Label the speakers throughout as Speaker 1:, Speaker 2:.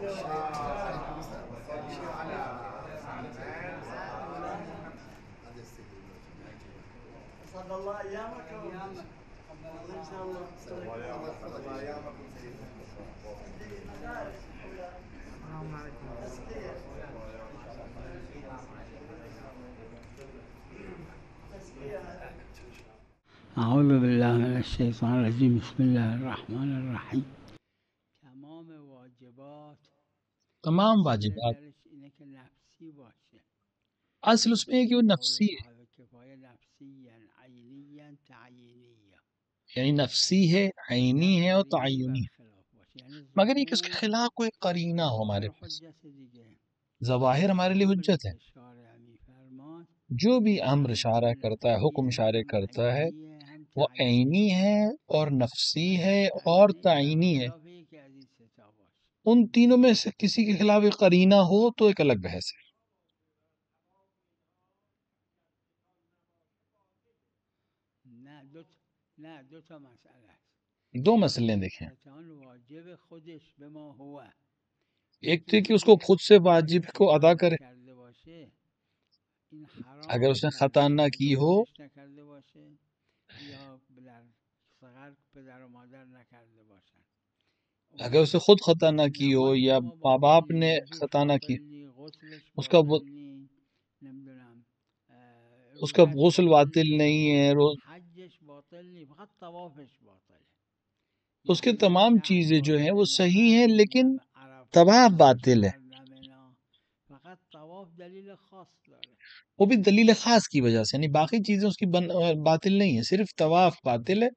Speaker 1: أسعد الله أيامكم. إن شاء الله. الله أيامكم سيدنا. السلام عليكم. أعوذ بالله من الشيطان الرجيم. بسم الله الرحمن الرحیم. تمام واجبات
Speaker 2: تمام واجبات
Speaker 1: اینه که نفسی باشه.
Speaker 2: اصل اس میں ہے کہ وہ نفسی ہے،
Speaker 1: کفایه نفسی عینی تعیینی.
Speaker 2: یعنی نفسی ہے، عینی ہے اور تعینی ہے، مگر یہ کہ اس کے خلاف کوئی قرینہ ہو ہمارے پاس. ظواہر ہمارے لیے حجت ہے. جو بھی امر اشارہ کرتا ہے، حکم اشارہ کرتا ہے، وہ عینی ہے اور نفسی ہے اور تعینی ہے. ان تینوں میں سے کسی کے خلاف ایک قرینہ ہو تو ایک الگ بحث ہے. دو مسئلے دیکھیں. ایک تو کہ اس کو خود سے واجب کو ادا کرے، اگر اس نے خطا نہ کی ہو اگر اسے خود خطا نہ کی ہو یا ماں باپ نے خطا نہ کی، اس کا غسل باطل نہیں ہے، اس کے تمام چیزیں جو ہیں وہ صحیح ہیں، لیکن طواف باطل ہے. وہ بھی دلیل خاص کی وجہ سے، یعنی باقی چیزیں اس کی باطل نہیں ہیں، صرف طواف باطل ہے.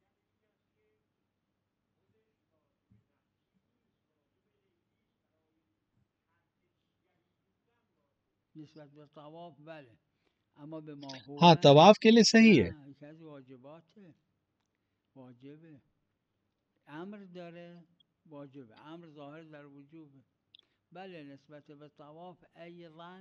Speaker 2: ہاں طواف کے لیے صحیح ہے.
Speaker 1: امر داره واجبه، امر ظاهر در وجوبه. بله نسبت به طواف ایضا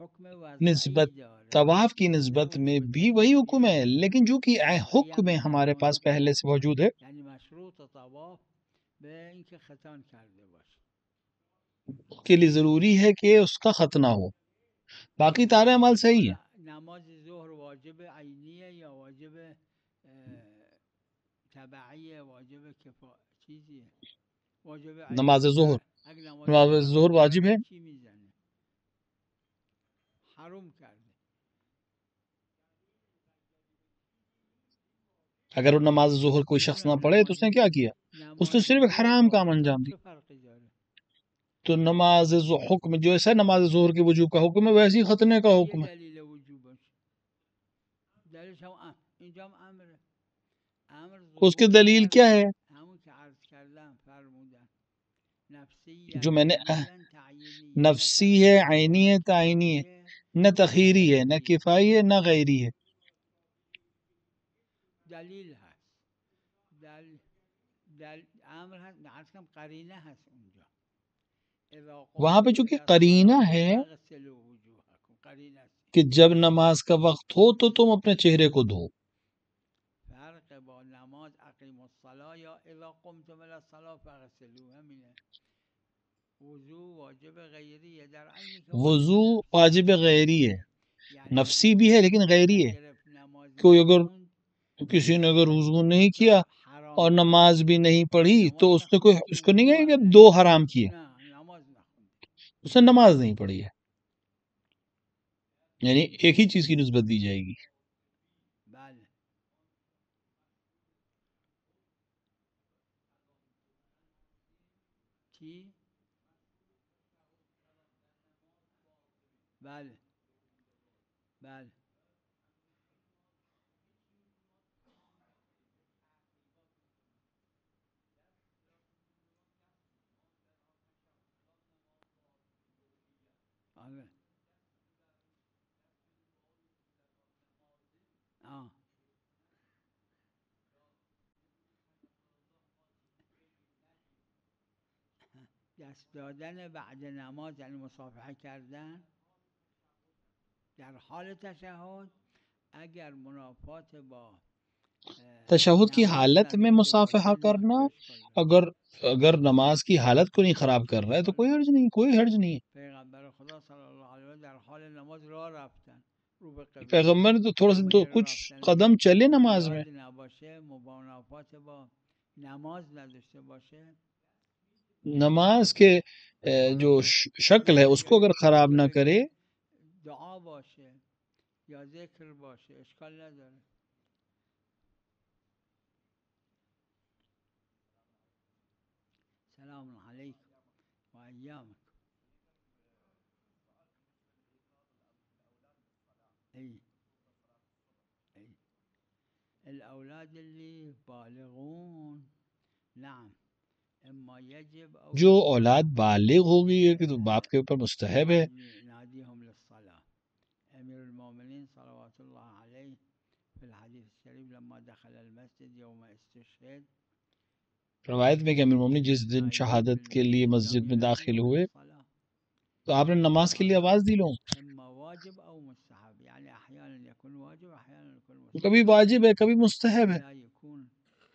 Speaker 1: حکم
Speaker 2: نسبت
Speaker 1: وضعی داره.
Speaker 2: طواف کی نسبت میں بھی وہی حکم ہے، لیکن جو کہ حکم ہمارے پاس پہلے سے موجود ہے.
Speaker 1: یعنی مشروط طواف به اینکه ختان کرده باشه،
Speaker 2: اس کے لیے ضروری ہے کہ اس کا ختنہ ہو، باقی تارے عمل صحیح ہے.
Speaker 1: نماز ظهر واجب عینیه یا واجب تبعیه، واجب چیزیه، واجب
Speaker 2: نماز ظہر نماز ظہر واجب ہے.
Speaker 1: چی میزنه؟ حرام کرده.
Speaker 2: اگر وہ نماز ظہر کوئی شخص نہ پڑھے تو اس نے کیا کیا؟ اس نے صرف ایک حرام کام انجام دی. تو نماز حکم جو ایسا نماز ظہر کے وجوب کا حکم ہے ویسے ہی ختنے کا حکم ہے. اس کی دلیل کیا ہے؟ جو میں نے نفسی ہے، عینی ہے، تعینی ہے، نہ تخیری ہے، نہ کفائی ہے، نہ غیری ہے.
Speaker 1: دلیل هست، امر هست، عرض کنم قرینه هست اونجا.
Speaker 2: وہاں پہ چونکہ قرینہ ہے کہ جب نماز کا وقت ہو تو تم اپنے چہرے کو دھو.
Speaker 1: فرق با نماز اقیم الصلاة یا اذا قمتم الى الصلاة فاغسلوا همینه. وضو واجب غیری ہے، در عینی که
Speaker 2: وضو واجب غیری ہے، نفسی بھی ہے لیکن غیری ہے. کوئی اگر کسی نے اگر وضو نہیں کیا اور نماز بھی نہیں پڑھی تو اس نے کوئی اس کو نہیں کہے کہ دو حرام کیے، اس نے نماز نہیں پڑھی ہے، یعنی ایک ہی چیز کی نسبت دی جائے گی.
Speaker 1: بله بله آره دست دادن بعد نماز یعنی مصافحه کردن در حال تشهد اگر منافات با
Speaker 2: تشہد کی
Speaker 1: نماز
Speaker 2: حالت میں
Speaker 1: نداشته
Speaker 2: مصافحہ
Speaker 1: باشه
Speaker 2: کرنا،
Speaker 1: چه اشکالی داره؟
Speaker 2: اگر نماز کی حالت کو نہیں خراب کر رہا ہے تو کوئی حرج نہیں، کوئی حرج نہیں ہے۔
Speaker 1: پیغمبر خدا صلی اللہ علیه و در حال نماز راه رفتن رو به قبله،
Speaker 2: پیغمبر نے تو تھوڑا سا تو
Speaker 1: زمینه
Speaker 2: کچھ
Speaker 1: رفتنشون
Speaker 2: قدم چلے نماز میں،
Speaker 1: زیاد نباشه، مبانفات با نماز نداشته باشه،
Speaker 2: نماز کے جو شکل ہے اس کو اگر خراب نہ کرے۔
Speaker 1: دعا باشه یا ذکر باشه اشکال نداره. سلام علیکم و ایامکم. ای الاولاد اللي بالغون نعم اما يجب او
Speaker 2: جو اولاد بالغ ہوگی ہے کہ تو باپ کے اوپر مستحب ہے۔
Speaker 1: ناديهم للصلاة. امیر المومنین صلوات اللہ علیہ في الحديث الشريف لما دخل المسجد يوم استشهد،
Speaker 2: روایت میں کہ امیر المومنین جس دن شہادت کے لیے مسجد میں داخل ہوئے تو آپ نے نماز کے لیے آواز دی لو،
Speaker 1: اما واجب او مستحب، يعني احيانا يكون واجب احيانا يكون مستحب،
Speaker 2: کبھی واجب ہے کبھی مستحب ہے۔
Speaker 1: لا يكون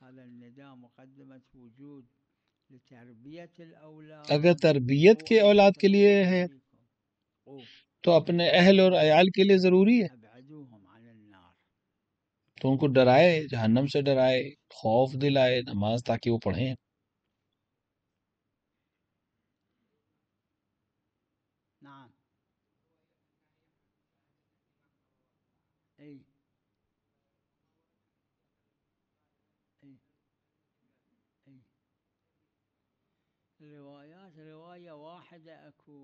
Speaker 1: هذا النداء مقدمة وجود لتربية الاولاد
Speaker 2: اگر تربیت کے اولاد کے لیے ہے تو اپنے اہل اور عیال کے لیے ضروری ہے،
Speaker 1: ابعدوهم عن النار.
Speaker 2: تو ان کو ڈرائے، جہنم سے ڈرائے، خوف دلائے نماز تاکہ وہ پڑھیں۔
Speaker 1: نعم اي اي اي الروايات رواية واحدة اكو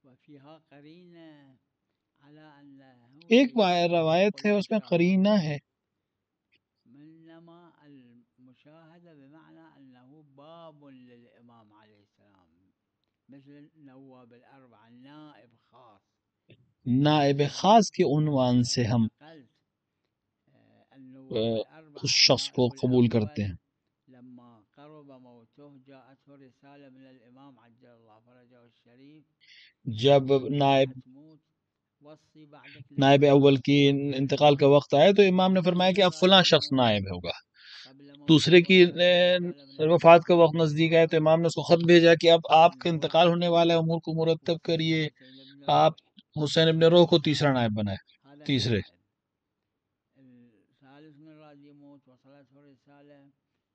Speaker 1: وفيها قرينة على انه
Speaker 2: ایک روایت ہے اس میں قرینہ ہے،
Speaker 1: انما المشاهدة بمعنى انه باب للامام عليه السلام مثل نواب الاربعة نائب خاص،
Speaker 2: نائب خاص کے عنوان سے ہم
Speaker 1: النواب الاربعة
Speaker 2: اس شخص کو
Speaker 1: النائب
Speaker 2: قبول کرتے
Speaker 1: الأول
Speaker 2: ہیں۔
Speaker 1: لما قرب موته جاءته رسالة من الإمام عجل الله فرجه الشريف،
Speaker 2: جب نائب
Speaker 1: تموت وصي بعدك
Speaker 2: نائب اول کی انتقال کا وقت آئے تو امام نے فرمایا کہ اب فلاں شخص نائب ہوگا۔ دوسرے کی وفات کا وقت نزدیک آئے تو امام نے اس کو خط بھیجا کہ اب آپ کا انتقال ہونے والا ہے، امور کو مرتب کریے، آپ حسین ابن روح کو تیسرا نائب بنائے، تیسرے۔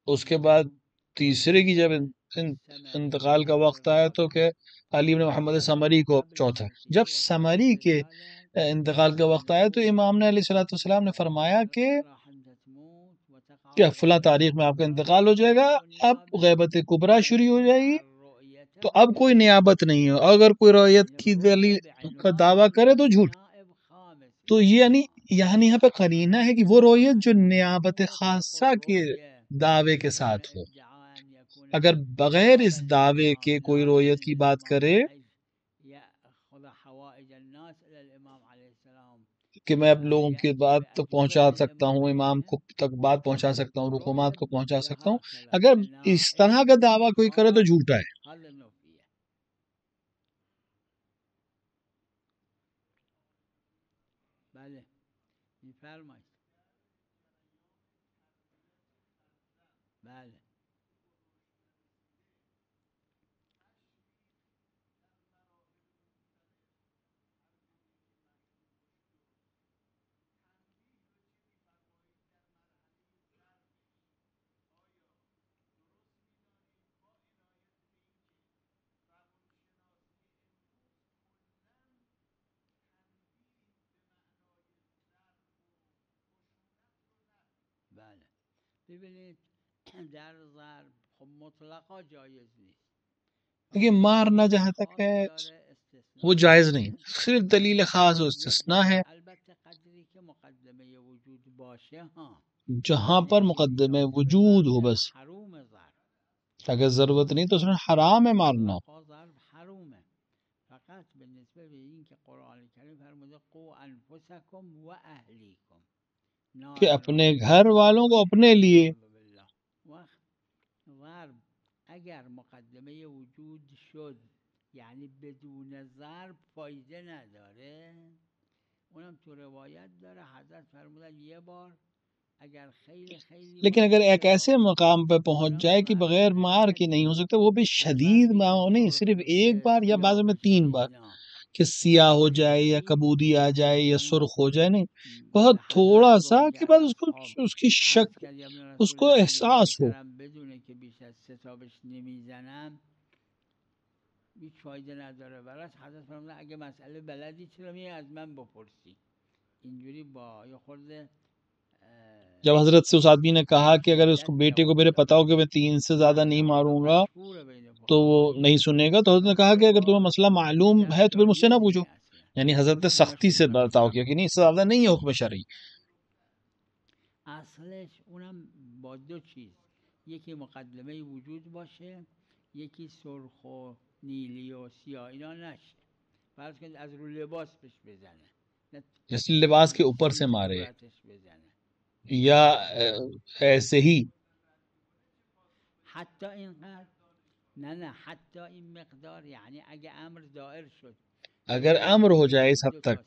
Speaker 2: اس کے بعد تیسرے کی جب انتقال کا وقت آیا تو کہ علی بن محمد سمری کو چوتھا۔ جب سمری کے انتقال کا وقت آیا تو امام نے علیہ الصلوۃ والسلام نے فرمایا کہ فلاں تاریخ میں آپ کا انتقال ہو جائے گا، اب غیبت کبریٰ شروع ہو جائے گی، تو اب کوئی نیابت نہیں ہے، اگر کوئی رویت کی دلیل کا دعویٰ کرے تو جھوٹ۔ تو یعنی یہاں پہ قرینہ ہے کہ وہ رویت جو نیابت خاصہ کے دعوے کے ساتھ ہو، اگر بغیر اس دعوے کے کوئی رویت کی بات کرے کہ میں اب لوگوں کی بات تک پہنچا سکتا ہوں، امام کو تک بات پہنچا سکتا ہوں، رکومات کو پہنچا سکتا ہوں، اگر اس طرح کا دعویٰ کوئی کرے تو جھوٹا ہے۔
Speaker 1: بله میفرمایید. بله بله ببینید در ضرب خب مطلقا جایز نیست،
Speaker 2: لیکن مارنا جہاں تک ہے وہ جائز نہیں، صرف دلیل خاص و استثناء ہے،
Speaker 1: البته قدری که مقدمه وجود باشه ها،
Speaker 2: جہاں پر مقدمہ وجود ہو، بس
Speaker 1: حروم ضرب،
Speaker 2: اگر ضرورت نہیں تو اس میں حرام ہے مارنا۔
Speaker 1: مطلقا ضرب حرومه، فقط بالنسبه به این که قرآن کریم فرموده قو انفسکم و اهلیکم،
Speaker 2: کہ اپنے گھر والوں کو اپنے لیے۔
Speaker 1: ضرب اگر مقدمه وجود شد یعنی بدون ضرب فایده نداره، اونم تو روایت داره حضرت فرمودن یه بار
Speaker 2: لیکن اگر ایک ایسے مقام پہ پہنچ جائے کہ بغیر مار کے نہیں ہو سکتا، وہ بھی شدید ماں نہیں، صرف ایک بار یا بعض میں 3 بار، کہ سیاہ ہو جائے یا کبودی آ جائے یا سرخ ہو جائے، نہیں، بہت تھوڑا سا کہ بعد اس کی شک، اس کو احساس ہو.
Speaker 1: بدونه که بیش از 3 تا بهش نمیزنم هیچ فایده نداره براش. حضرت فرمودن اگه مسئله بلدی چرا میای از من بپرسی؟ اینجوری با یه خورده
Speaker 2: جب حضرت سے اس آدمی نے کہا کہ اگر اس کو بیٹے کو میرے پتا ہو کہ میں 3 سے زیادہ نہیں ماروں گا تو وہ نہیں سنے گا، تو حضرت نے کہا کہ اگر تمہیں مسئلہ معلوم ہے تو پھر مجھ سے نہ پوچھو. یعنی حضرت نے سختی سے برتاؤ کیا کہ نہیں، اس سے زیادہ نہیں ہے حکم شرعی.
Speaker 1: اصلش اونم با 2 چیز، یکی مقدمه وجود باشه، یکی سرخ و نیلی و سیاه اینا نشه. فرض کنید از رو لباس بهش بزنه،
Speaker 2: جیسے لباس کے اوپر سے مارے یا ایسے ہی،
Speaker 1: حتی اینقدر نه حتی این مقدار، یعنی اگه امر دائر شد،
Speaker 2: اگر امر ہو جائے اس حد تک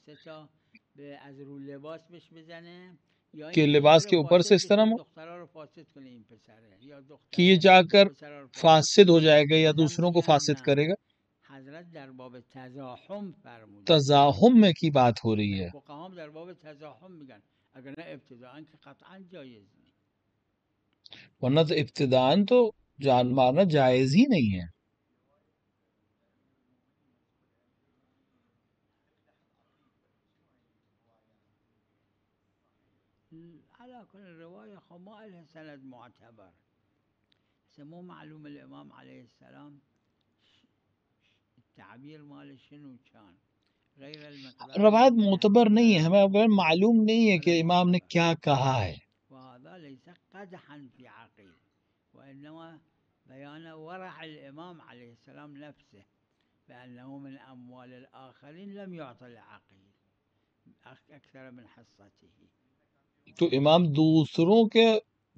Speaker 1: از رو لباس بهش بزنه
Speaker 2: کہ لباس کے اوپر سے اس طرح کہ یہ جا کر فاسد ہو جائے گا یا دوسروں کو فاسد کرے گا.
Speaker 1: حضرت در باب تزاحم فرمودن،
Speaker 2: تزاحم میں کی بات ہو رہی ہے.
Speaker 1: فقها در باب تزاحم میگن اگر نه ابتداءً که قطعا جایز نیست،
Speaker 2: ورنہ تو ابتداءً تو جان مارنا جائز ہی نہیں ہے.
Speaker 1: على كل روایه خب ما اله سند معتبر سمو معلوم الامام علیه السلام تعبیر مال شنو چان غیر المقدار،
Speaker 2: روایت معتبر نہیں ہے، ہمیں اگر معلوم نہیں ہے کہ امام نے کیا کہا ہے.
Speaker 1: وهذا ليس قدحا في عقيل، وانما بيان ورع الامام عليه السلام نفسه بانه من اموال الاخرين لم يعطى العقيل اكثر من حصته.
Speaker 2: تو امام دوسروں کے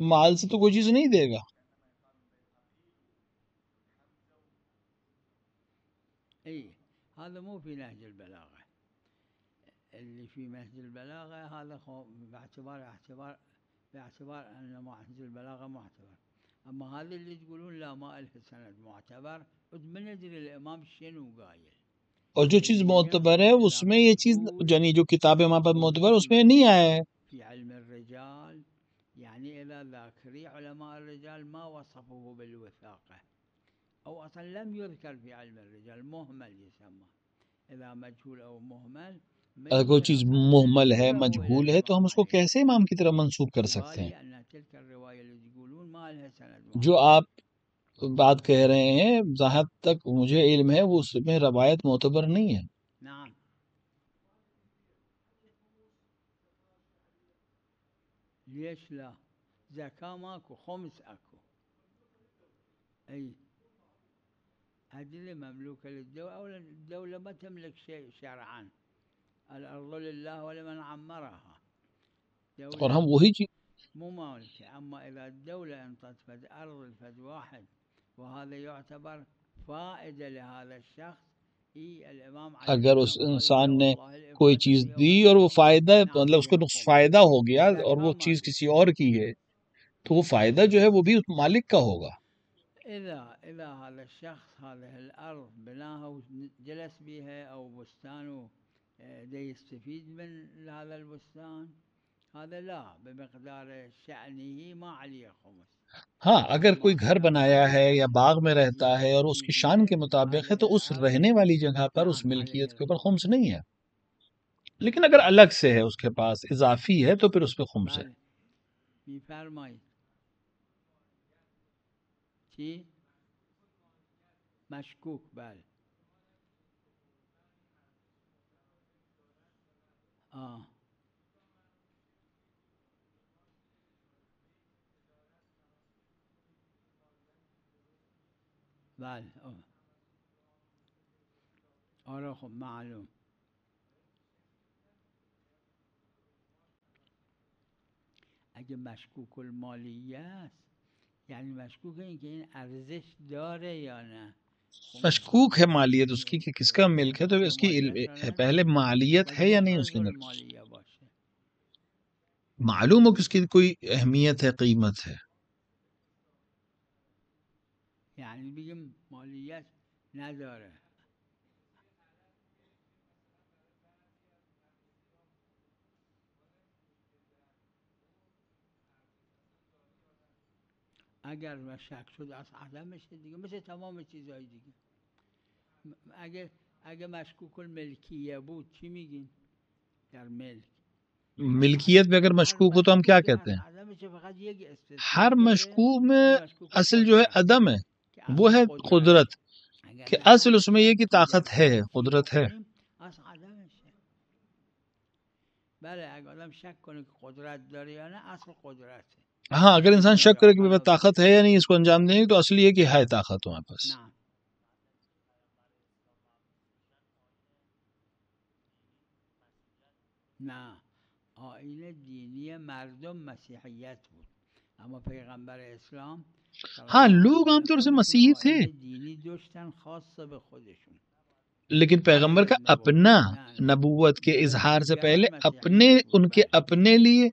Speaker 2: مال سے تو کوئی چیز نہیں دے گا.
Speaker 1: اي هذا مو في نهج البلاغه، اللي في نهج البلاغه هذا باعتبار ان نهج البلاغه معتبر، اما هذا اللي تقولون لا ما له سند معتبر، من ندري الامام شنو قايل.
Speaker 2: اور جو چیز معتبر ہے اس میں یہ چیز، یعنی جو کتاب امام پر معتبر اس میں نہیں آیا ہے.
Speaker 1: في علم الرجال يعني إذا ذاكري علماء الرجال ما وصفوه بالوثاقة، أو أصلا لم يذكر في علم الرجال، مهمل يسمى، إذا مجهول أو مهمل.
Speaker 2: اگر کوئی چیز مہمل ہے، مجہول ہے، تو ہم اس کو کیسے امام کی طرف منسوب کر سکتے ہیں؟ جو آپ بات کہہ رہے ہیں جہاں تک مجھے علم ہے وہ اس میں روایت معتبر نہیں ہے.
Speaker 1: نعم. ليش لا؟ زكاة ماكو، خمس اكو، اي أدلة مملوكة للدولة، أو الدولة ما تملك شيء شرعا، الأرض لله ولمن عمرها،
Speaker 2: اور ہم وہی چیز
Speaker 1: مو مالكة. أما إذا الدولة انطت فد أرض الفد واحد وهذا يعتبر فائدة لهذا الشخص،
Speaker 2: اگر اس انسان نے کوئی چیز دی اور وہ فائدہ، مطلب اس کو فائدہ ہو گیا اور وہ چیز کسی اور کی ہے، تو وہ فائدہ جو ہے وہ بھی اس مالک کا ہوگا.
Speaker 1: إذا هذا الشخص هذه الأرض بناها وجلس بها أو بستانه يستفيد من هذا البستان، هذا لا بمقدار شأنه ما عليه خمس.
Speaker 2: ہاں، اگر کوئی گھر بنایا ہے یا باغ میں رہتا ہے اور اس کی شان کے مطابق ہے تو اس رہنے والی جگہ پر اس ملکیت کے اوپر خمس نہیں ہے. لیکن اگر الگ سے ہے، اس کے پاس اضافی ہے، تو پھر اس پہ خمس ہے.
Speaker 1: میفرمایید چی؟ مشکوک. بله بله آره خب معلوم. اگه مشکوک المالیه است یعنی مشکوک این که این ارزش داره یا نه.
Speaker 2: مشکوک ہے مالیت اس کی کہ کس کا ملک ہے، تو اس کی پہلے مالیت ہے یا نہیں اس کے اندر. معلوم ہو کہ اس کی کوئی اہمیت ہے، قیمت ہے.
Speaker 1: یعنی بگم مالیت نداره. اگر و شک شد از عدمشه دیگه، مثل تمام چیزهای دیگه. اگه مشکوک الملکیه بود چی میگین در ملک؟
Speaker 2: ملکیت پہ اگر مشکوک ہو تو ہم کیا کہتے ہیں؟ ہر مشکوک میں اصل جو ہے عدم ہے، وہ ہے قدرت، کہ اصل اس میں یہ کہ طاقت ہے، قدرت ہے.
Speaker 1: بله اگر آدم شک کنه که قدرت داره یا نه، اصل قدرته.
Speaker 2: ہاں اگر انسان شک کرے کہ میرے پاس طاقت ہے یا نہیں اس کو انجام دینے کی، تو اصل یہ کہ ہے طاقت تمہارے پاس.
Speaker 1: نه آیین دینی مردم مسیحیت بود، اما پیغمبر اسلام
Speaker 2: ہاں لوگ عام طور سے مسیحی تھے،
Speaker 1: دینی داشتن خاص به خودشون،
Speaker 2: لیکن پیغمبر کا اپنا نبوت کے اظہار سے پہلے ان کے اپنے لیے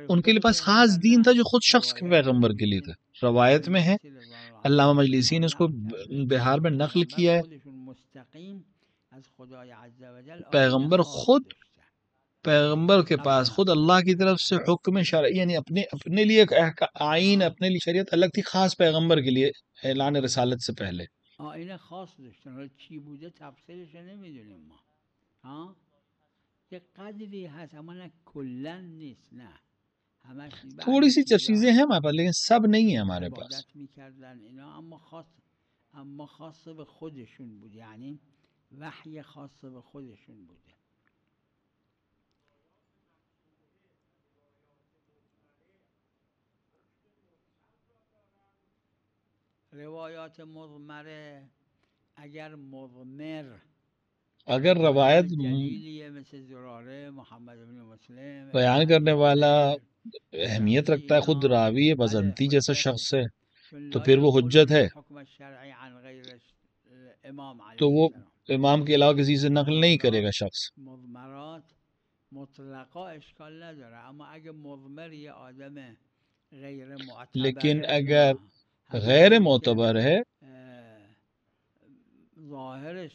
Speaker 2: ان کے لیے پاس خاص دین تھا جو خود شخص کے پیغمبر کے لیے تھا. روایت میں ہے، علامہ مجلسی نے اس کو بہار میں نقل کیا ہے، پیغمبر کے پاس خود اللہ کی طرف سے حکم شرعی، یعنی اپنے لیے ایک آئین، اپنے لیے شریعت الگ تھی خاص پیغمبر کے لیے اعلان رسالت سے پہلے.
Speaker 1: آئین خاص داشتن، حالا چی بوده تفصیلش نمیدونیم ما، ها یه قدری هست اما نه کلن نیست، نه
Speaker 2: تھوڑی سی چیزیں ہیں ہمارے پاس لیکن سب نہیں ہے ہمارے پاس.
Speaker 1: عبادت میکردن اینا، اما خاص به خودشون بود، یعنی وحی خاص به خودشون بوده. روایات مضمره، اگر
Speaker 2: روایت بیان کرنے والا اہمیت رکھتا ہے، خود راوی بزنتی جیسا شخص ہے، تو پھر وہ حجت ہے، تو وہ امام کے علاوہ کسی سے نقل نہیں کرے گا شخص.
Speaker 1: مضمرات مطلقا اشکال نداره، اما اگه مضمر یه آدم غیر معتبر،
Speaker 2: لیکن اگر غیر معتبر ہے،
Speaker 1: ظاهرش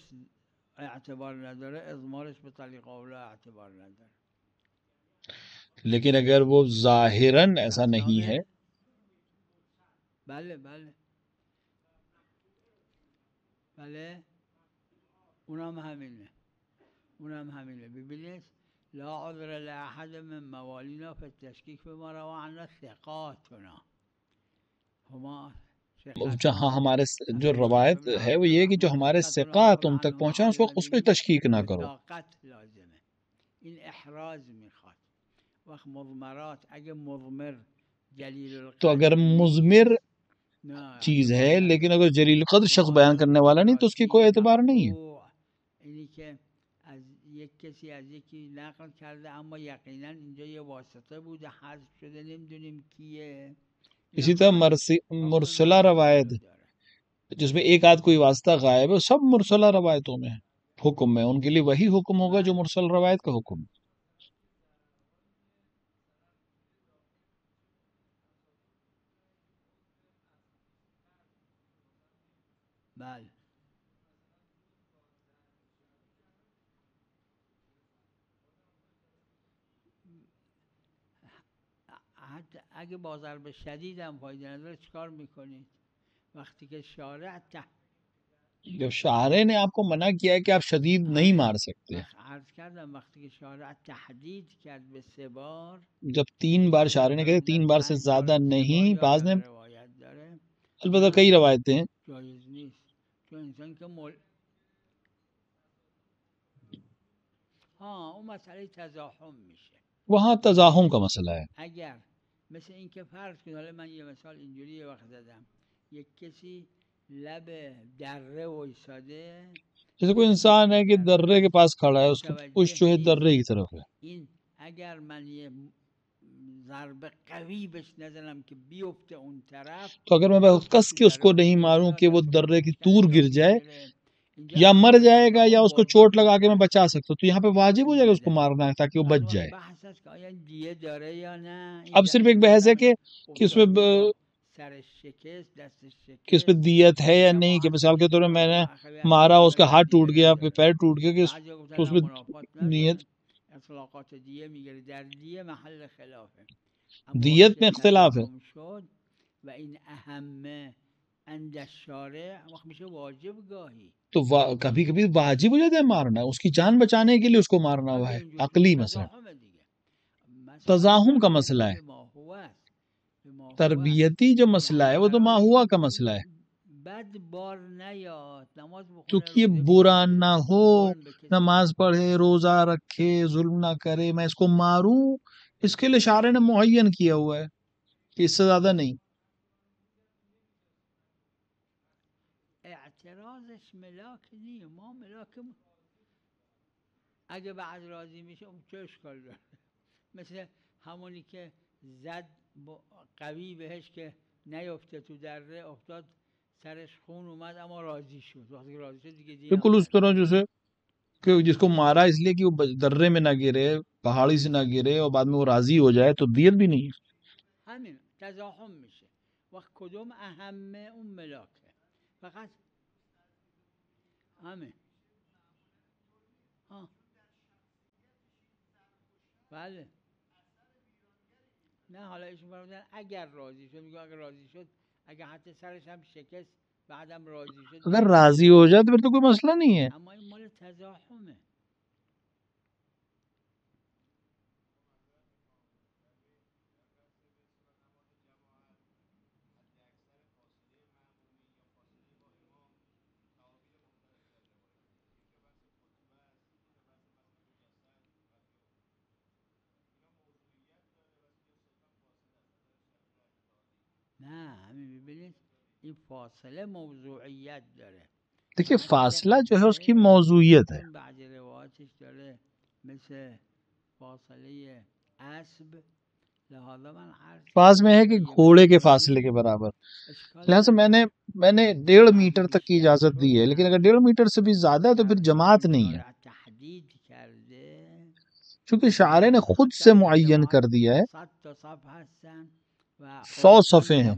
Speaker 1: اعتبار نداره، اضمارش به طریق اولا اعتبار نداره.
Speaker 2: لیکن اگر وہ ظاہراً ایسا نہیں ہے،
Speaker 1: بله اونم همینه. ببینید لا عذر لأحد من موالینا فی التشکیک بما روى عنا ثقاتنا.
Speaker 2: جہاں ہمارے جو روایت ہے وہ یہ کہ جو ہمارے ثقات تم تک پہنچا اس پہ تشکیک نہ کرو.
Speaker 1: این احراز میخواد. وقت مضمرات اگه مضمر جلیل القدر،
Speaker 2: تو اگر مضمر چیز ہے لیکن اگر جلیل القدر شخص بیان کرنے والا نہیں تو اس کی کوئی اعتبار نہیں ہے.
Speaker 1: اینی که از یک کسی از یکی نقل کرده اما یقینا اینجا یه واسطه بوده حذف شده نمیدونیم کیه.
Speaker 2: اسی طرح مرسلہ روایت جس میں ایک آدھ کوئی واسطہ غائب ہے، سب مرسلہ روایتوں میں حکم میں ان کے لیے وہی حکم ہوگا جو مرسل روایت کا حکم.
Speaker 1: بله حتی اگه با ضرب شدید هم فایده نداره چیکار میکنید؟ وقتی که شارع
Speaker 2: جب شارع نے آپ کو منع کیا ہے کہ آپ شدید نہیں مار سکتے،
Speaker 1: عرض کردم وقتی که شارع تحدید کرد به 3 بار،
Speaker 2: جب 3 بار شارع نے کہا 3 بار سے زیادہ نہیں، بعض نے البتہ کئی روایتیں ہیں
Speaker 1: جایز نیست، چون انسان که اون مسئله تزاحم میشه،
Speaker 2: وہاں تزاحم کا مسئلہ ہے.
Speaker 1: اگر مثل این که فرض کنید، حالا من یه مثال اینجوری یه وقت زدم، یک کسی لب دره وایساده،
Speaker 2: جیسے کوئی انسان ہے کہ درے کے پاس کھڑا ہے، اس کو پشت جو ہے درے کی طرف ہے،
Speaker 1: این اگر من یه ضرب قوی بهش نزنم که بیفته اون طرف،
Speaker 2: تو اگر میں بہت کس کے اس کو نہیں ماروں کہ وہ درے کی دور گر جائے، یا مر جائے گا یا اس کو چوٹ لگا کے میں بچا سکتا ہوں، تو یہاں پہ واجب ہو جائے گا اس کو مارنا تاکہ وہ بچ جائے۔ اب صرف ایک بحث ہے کہ اس میں کہ اس پہ دیت ہے یا نہیں، کہ مثال کے طور پر میں نے مارا، اس کا ہاتھ ٹوٹ گیا، پھر پیر ٹوٹ گیا، کہ اس میں نیت دیت میں اختلاف ہے، تو کبھی کبھی واجب ہو جاتا ہے مارنا، اس کی جان بچانے کے لیے اس کو مارنا ہوا ہے، عقلی مسئلہ، تزاحم کا مسئلہ ہے، تربیتی جو مسئلہ ہے وہ تو ما ہوا کا مسئلہ ہے، کیونکہ یہ برا نہ ہو، نماز پڑھے، روزہ رکھے، ظلم نہ کرے، میں اس کو ماروں، اس کے لیے شارع نے معین کیا ہوا ہے کہ اس سے زیادہ نہیں۔
Speaker 1: اعتراضش ملاک نہیں، ما ملاک اگه بعد راضی میشه چه اشکال داره؟ مثل همونی که زد قوی بهش که نیفته تو دره، افتاد سرش خون اومد اما راضی شد، وقتی که راضی شد دیگه دیگه
Speaker 2: بالکل اس طرح جیسے کہ جس کو مارا اس لیے کہ وہ درے میں نہ گرے، پہاڑی سے نہ گرے، اور بعد میں وہ راضی ہو جائے، تو دیت بھی نہیں ہے،
Speaker 1: همین تزاحم میشه. وقت کدوم اهمه؟ اون ملاکه فقط همین. بله نه حالا ایشون فرمودن اگر راضی شد، میگه اگر راضی شد، اگر حتی سرش هم شکست بعدم راضی شد،
Speaker 2: اگر راضی ہو جائے تو پھر تو کوئی مسئلہ نہیں ہے۔
Speaker 1: اما این مال تزاحمه. نه همین ببینید این فاصله موضوعیت داره.
Speaker 2: دیکھیے فاصلہ جو ہے اس کی موضوعیت ہے،
Speaker 1: بعض روایاتش داره مثل فاصله اسب، لہذا من عرض
Speaker 2: پاس میں ہے کہ گھوڑے کے فاصلے کے برابر، لہٰذا میں نے 1.5 میٹر تک کی اجازت دی ہے، لیکن اگر 1.5 میٹر سے بھی زیادہ ہے تو پھر جماعت نہیں ہے، چونکہ شاعر نے خود سے معین کر دیا ہے، 100 صفحے ہیں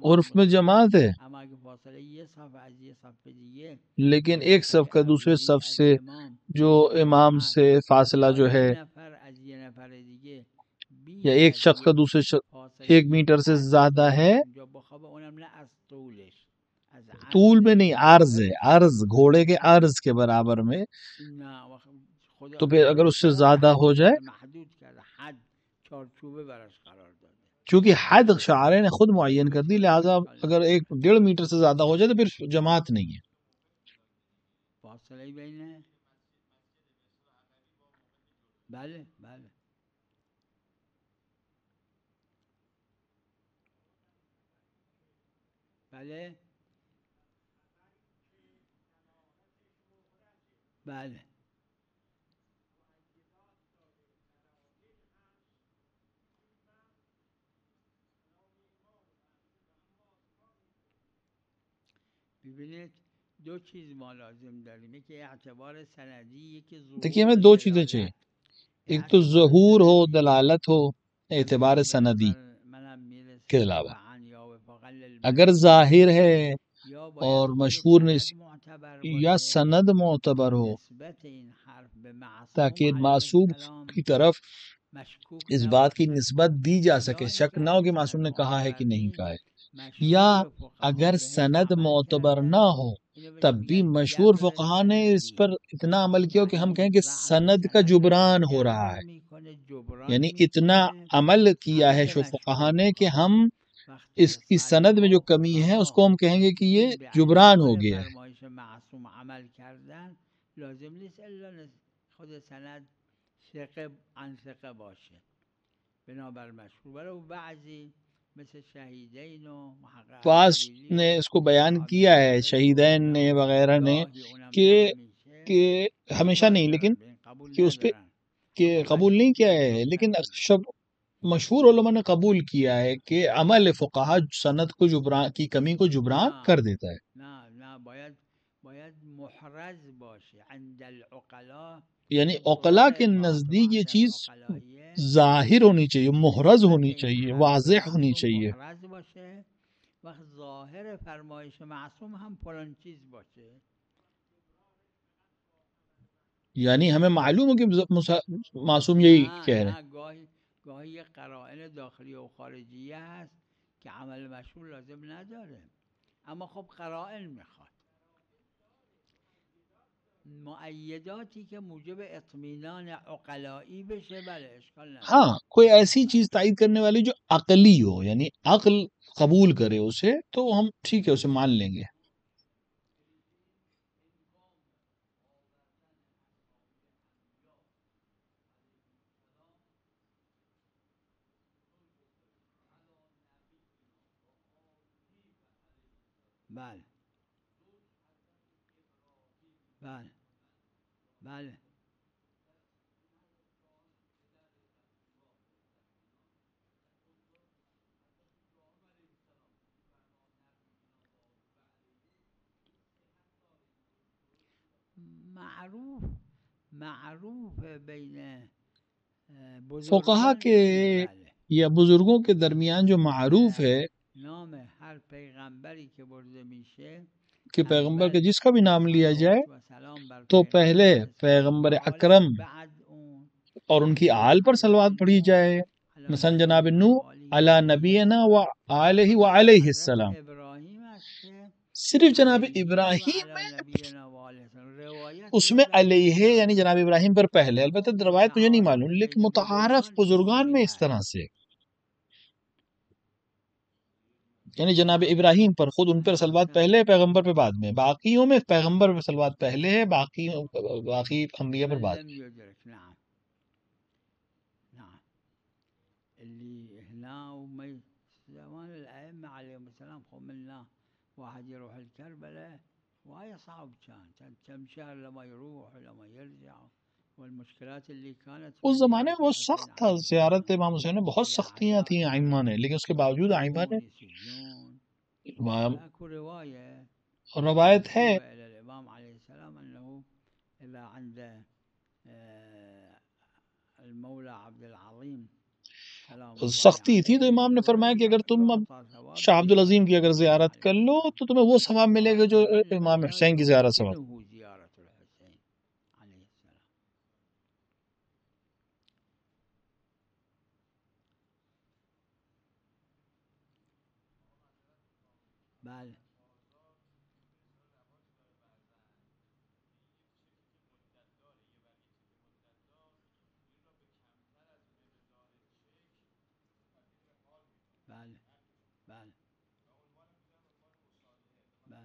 Speaker 2: اور اس میں جماعت ہے، لیکن ایک صف کا دوسرے صف سے جو امام سے فاصلہ جو ہے، یا ایک شخص کا دوسرے شخص 1 میٹر سے زیادہ ہے، طول میں نہیں، عرض ہے، عرض گھوڑے کے عرض کے برابر میں، تو پھر اگر اس سے زیادہ ہو جائے، چونکہ حد شاعر نے خود معین کر دی، لہذا اگر 1.5 میٹر سے زیادہ ہو جائے تو پھر جماعت نہیں ہے۔
Speaker 1: بله بله بله بله ببینید دو چیز ما لازم داریم، یکی اعتبار سندی، یکی ظهور.
Speaker 2: دیکھیے ہمیں دو چیزیں چاہیے، ایک تو ظہور ہو، دلالت ہو، اعتبار سندی کے علاوہ اگر ظاہر ہے اور مشہور یا سند معتبر ہو، تاکہ معصوم کی طرف اس بات کی نسبت دی جا سکے، شک نہ ہو کہ معصوم نے کہا ہے کہ نہیں کہا ہے، یا اگر سند معتبر نہ ہو تب بھی مشہور فقہا نے اس پر اتنا عمل کیا کہ ہم کہیں کہ سند کا جبران ہو رہا ہے، یعنی اتنا عمل کیا ہے فقہا نے کہ ہم اس کی سند میں جو کمی ہے اس کو ہم کہیں گے کہ یہ جبران ہو گیا ہے۔
Speaker 1: معصوم عمل کردن لازم نیست الا خود سند ثقه عن ثقه باشه بنابر مشهور، ولو بعضی مثل شہیدین و محقق
Speaker 2: پاس نے اس کو بیان کیا ہے، شہیدین نے وغیرہ نے، کہ ہمیشہ نہیں، لیکن کہ اس پہ کہ قبول نہیں کیا ہے، لیکن مشہور علماء نے قبول کیا ہے کہ عمل فقہا سند کو جبران کی کمی کو جبران کر دیتا ہے۔
Speaker 1: نه باید باید محرز باشه عند العقلاء،
Speaker 2: یعنی
Speaker 1: طبق
Speaker 2: عقلاء کے
Speaker 1: اطلاعات
Speaker 2: نزدیک یہ
Speaker 1: وحدت
Speaker 2: چیز
Speaker 1: عقلائیه
Speaker 2: ظاہر ہونی چاہیے، محرز
Speaker 1: نسبت
Speaker 2: ہونی
Speaker 1: این
Speaker 2: چاہیے،
Speaker 1: حرف
Speaker 2: واضح ہونی
Speaker 1: معصوم
Speaker 2: چاہیے.
Speaker 1: محرز باشه، وقت ظاهر فرمایش معصوم هم فلان چیز باشه.
Speaker 2: یعنی ہمیں معلوم ہو کہ معصوم یہی کہہ رہے ہیں.
Speaker 1: نه گاهی یه قرائن داخلی و خارجیه هست که عمل مشهور لازم نداره، اما خب قرائن میخواد، مؤیداتی که موجب اطمینان عقلائی بشه، بله اشکال نداره.
Speaker 2: ہاں کوئی ایسی چیز تائید کرنے والی جو عقلی ہو، یعنی عقل قبول کرے اسے، تو ہم ٹھیک ہے اسے مان لیں گے.
Speaker 1: بله بله بله معروف بین
Speaker 2: فقہا
Speaker 1: بزرگان
Speaker 2: کے
Speaker 1: اینه، بله
Speaker 2: یا بزرگوں کے درمیان جو معروف ہے
Speaker 1: نام هر پیغمبری که برده میشه
Speaker 2: کہ پیغمبر کا
Speaker 1: اول
Speaker 2: جس کا بھی نام لیا جائے
Speaker 1: صلوات و سلام بر
Speaker 2: تو پہلے
Speaker 1: پیغمبر است
Speaker 2: پیغمبر
Speaker 1: و
Speaker 2: اکرم
Speaker 1: آلش بعد اون
Speaker 2: اور ان کی
Speaker 1: مثل
Speaker 2: آل پر
Speaker 1: حضرت
Speaker 2: صلوات پڑھی
Speaker 1: نوح
Speaker 2: جائے،
Speaker 1: علی
Speaker 2: مثلا جناب
Speaker 1: نبینا
Speaker 2: نوح
Speaker 1: و آلہ
Speaker 2: علی
Speaker 1: و علیہ
Speaker 2: نبینا و
Speaker 1: السلام،
Speaker 2: آلہ و
Speaker 1: فقط
Speaker 2: علیہ
Speaker 1: حضرت
Speaker 2: السلام.
Speaker 1: ابراہیم است که
Speaker 2: صرف جناب
Speaker 1: علیہ و
Speaker 2: ابراہیم
Speaker 1: علی نبینا و آلہ السلام روایت
Speaker 2: اس
Speaker 1: یہ
Speaker 2: میں
Speaker 1: در
Speaker 2: علیہ
Speaker 1: اینجا
Speaker 2: یعنی جناب ابراہیم پر پہلے، البتہ روایت مجھے نہیں
Speaker 1: متعارف
Speaker 2: معلوم، لیکن
Speaker 1: بین
Speaker 2: متعارف
Speaker 1: بزرگان
Speaker 2: بزرگان
Speaker 1: اینجوری
Speaker 2: میں اس
Speaker 1: هست.
Speaker 2: طرح سے، یعنی جناب ابراہیم پر خود ان پر صلوات
Speaker 1: مثلا
Speaker 2: پہلے، پیغمبر پہ بعد میں، باقیوں میں پیغمبر پر صلوات پہلے ہے، باقی انبیاء پر
Speaker 1: من
Speaker 2: بعد.
Speaker 1: لم يدرك، نعم نعم، اللي هنا وما زمان الأئمة عليهم السلام خو منا واحد يروح الكربلاء وهي صعب، كان كم شهر لما يروح ولما يرجع، والمشكلات اللي كانت في
Speaker 2: اس زمانے
Speaker 1: زيارة
Speaker 2: میں بہت
Speaker 1: الحسين
Speaker 2: سخت تھا
Speaker 1: عليه
Speaker 2: زیارت
Speaker 1: السلام
Speaker 2: امام حسین میں، بہت سختیاں
Speaker 1: والأعداء
Speaker 2: تھیں ائمہ نے، لیکن اس کے باوجود ائمہ
Speaker 1: يسجنون
Speaker 2: نے
Speaker 1: يسجنون.
Speaker 2: وہاں-
Speaker 1: اكو رواية
Speaker 2: روایت ہے
Speaker 1: منسوبة إلى الإمام عليه السلام أنه إذا عند المولى عبد العظيم سلام الله
Speaker 2: سختی تھی تو
Speaker 1: عليه
Speaker 2: امام نے فرمایا کہ اگر تم اب
Speaker 1: يعطى ثواب
Speaker 2: شاہ عبد العظیم
Speaker 1: زيارة
Speaker 2: کی اگر
Speaker 1: الحسين
Speaker 2: زیارت
Speaker 1: عليه
Speaker 2: کر لو
Speaker 1: السلام،
Speaker 2: تو تمہیں وہ ثواب ملے گا جو امام
Speaker 1: لا
Speaker 2: حسین کی زیارت ثواب.
Speaker 1: يمكنه زيارة الحسين عليه السلام. بله بله بله بله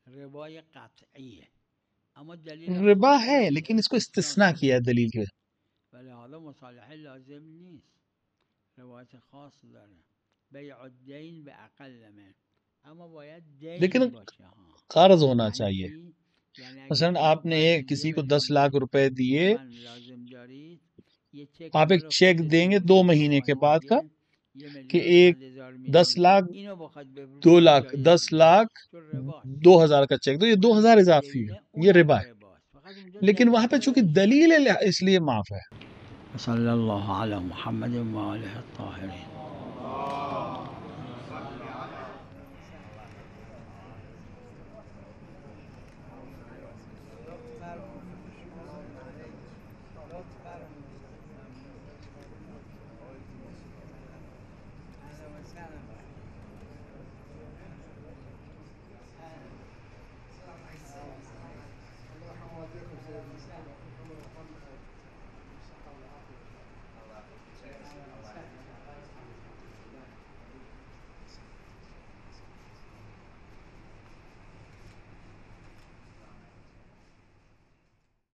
Speaker 1: روای قطعیه، اما دلیل
Speaker 2: ربا
Speaker 1: خاصی
Speaker 2: ہے
Speaker 1: نداره،
Speaker 2: لیکن اس کو
Speaker 1: استثناء
Speaker 2: استثناء
Speaker 1: شده.
Speaker 2: کیا ہے دلیل کے.
Speaker 1: ولی حالا مصالحه لازم نیست، روایت خاص داره، بیع الدین به اقل من، اما باید
Speaker 2: لیکن
Speaker 1: دین باشه. ها
Speaker 2: قرض ہونا
Speaker 1: یعنی
Speaker 2: چاہیے.
Speaker 1: چی؟ یعنی اگه
Speaker 2: مثلا
Speaker 1: شما
Speaker 2: آپ نے
Speaker 1: فرض کنید
Speaker 2: کسی
Speaker 1: 1
Speaker 2: کو 10
Speaker 1: میلیون
Speaker 2: لاکھ روپے دیے،
Speaker 1: تومن لازم دارید، یه چک
Speaker 2: آپ ایک
Speaker 1: مال
Speaker 2: چیک دیں
Speaker 1: خودتون
Speaker 2: گے
Speaker 1: بشه
Speaker 2: 2
Speaker 1: یه
Speaker 2: مہینے کے
Speaker 1: ماه
Speaker 2: بعد کا
Speaker 1: دیگه 1
Speaker 2: کہ
Speaker 1: میلیون و
Speaker 2: ایک
Speaker 1: 100,000
Speaker 2: 10
Speaker 1: میدید،
Speaker 2: لاکھ
Speaker 1: اینو بخواد
Speaker 2: 2
Speaker 1: بفروشید
Speaker 2: لاکھ
Speaker 1: جایز
Speaker 2: 10
Speaker 1: نیست،
Speaker 2: لاکھ
Speaker 1: چون رباست.
Speaker 2: 2,000 کا چیک دو، یہ
Speaker 1: اونم
Speaker 2: 2,000
Speaker 1: که
Speaker 2: اضافی ہے،
Speaker 1: دینه
Speaker 2: یہ
Speaker 1: اونم
Speaker 2: ربا ہے.
Speaker 1: رباست، فقط اونجا
Speaker 2: لیکن وہاں پہ
Speaker 1: دلیل
Speaker 2: چونکہ
Speaker 1: نداره.
Speaker 2: دلیل ہے اس لیے معاف ہے.
Speaker 1: صلی الله علی محمد و آله الطاهرین.